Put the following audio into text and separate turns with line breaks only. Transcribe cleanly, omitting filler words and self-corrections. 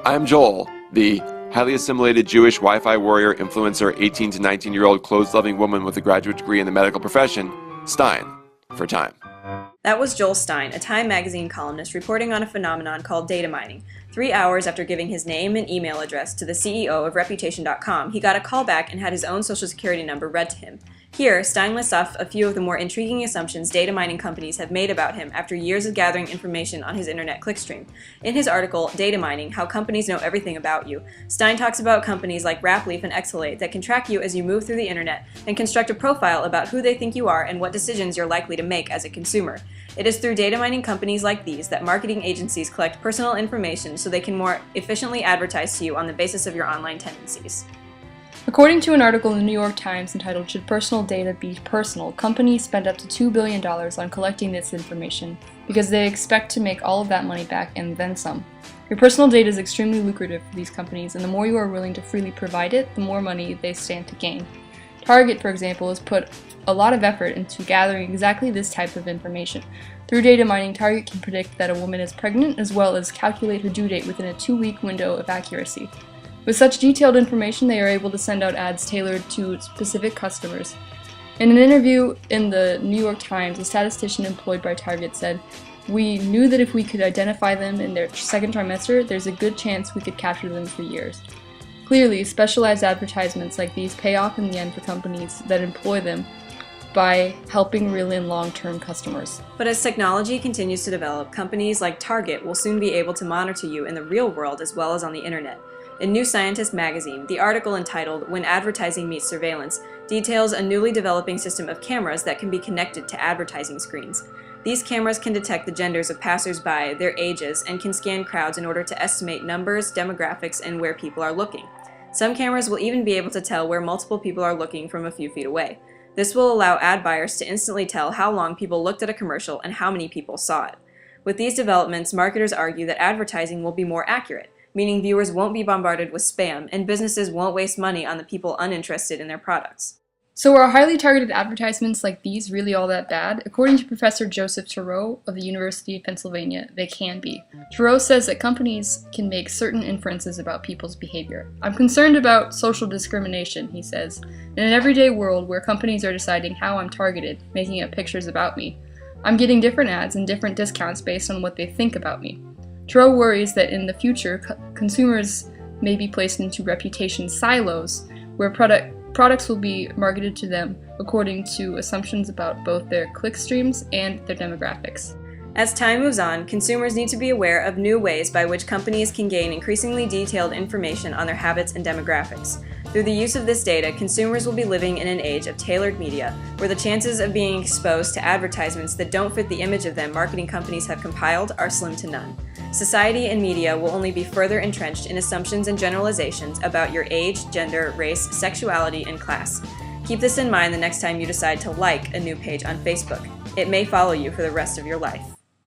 I'm Joel, the highly assimilated Jewish Wi-Fi warrior influencer 18 to 19-year-old clothes-loving woman with a graduate degree in the medical profession, Stein, for Time.
That was Joel Stein, a Time magazine columnist reporting on a phenomenon called data mining. 3 hours after giving his name and email address to the CEO of Reputation.com, he got a call back and had his own social security number read to him. Here, Stein lists off a few of the more intriguing assumptions data mining companies have made about him after years of gathering information on his internet clickstream. In his article, Data Mining, How Companies Know Everything About You, Stein talks about companies like Rapleaf and Exhalate that can track you as you move through the internet and construct a profile about who they think you are and what decisions you're likely to make as a consumer. It is through data mining companies like these that marketing agencies collect personal information so they can more efficiently advertise to you on the basis of your online tendencies.
According to an article in the New York Times entitled "Should Personal Data Be Personal?", companies spend up to $2 billion on collecting this information because they expect to make all of that money back and then some. Your personal data is extremely lucrative for these companies, and the more you are willing to freely provide it, the more money they stand to gain. Target, for example, has put a lot of effort into gathering exactly this type of information. Through data mining, Target can predict that a woman is pregnant as well as calculate her due date within a 2-week window of accuracy. With such detailed information, they are able to send out ads tailored to specific customers. In an interview in the New York Times, a statistician employed by Target said, "We knew that if we could identify them in their second trimester, there's a good chance we could capture them for years." Clearly, specialized advertisements like these pay off in the end for companies that employ them by helping reel in long-term customers.
But as technology continues to develop, companies like Target will soon be able to monitor you in the real world as well as on the internet. In New Scientist magazine, the article entitled "When Advertising Meets Surveillance" details a newly developing system of cameras that can be connected to advertising screens. These cameras can detect the genders of passers-by, their ages, and can scan crowds in order to estimate numbers, demographics, and where people are looking. Some cameras will even be able to tell where multiple people are looking from a few feet away. This will allow ad buyers to instantly tell how long people looked at a commercial and how many people saw it. With these developments, marketers argue that advertising will be more accurate, meaning viewers won't be bombarded with spam, and businesses won't waste money on the people uninterested in their products.
So are highly targeted advertisements like these really all that bad? According to Professor Joseph Turow of the University of Pennsylvania, they can be. Turow says that companies can make certain inferences about people's behavior. "I'm concerned about social discrimination," he says. "In an everyday world where companies are deciding how I'm targeted, making up pictures about me, I'm getting different ads and different discounts based on what they think about me." Turow worries that in the future, consumers may be placed into reputation silos where products will be marketed to them according to assumptions about both their click streams and their demographics.
As time moves on, consumers need to be aware of new ways by which companies can gain increasingly detailed information on their habits and demographics. Through the use of this data, consumers will be living in an age of tailored media, where the chances of being exposed to advertisements that don't fit the image of them marketing companies have compiled are slim to none. Society and media will only be further entrenched in assumptions and generalizations about your age, gender, race, sexuality, and class. Keep this in mind the next time you decide to like a new page on Facebook. It may follow you for the rest of your life.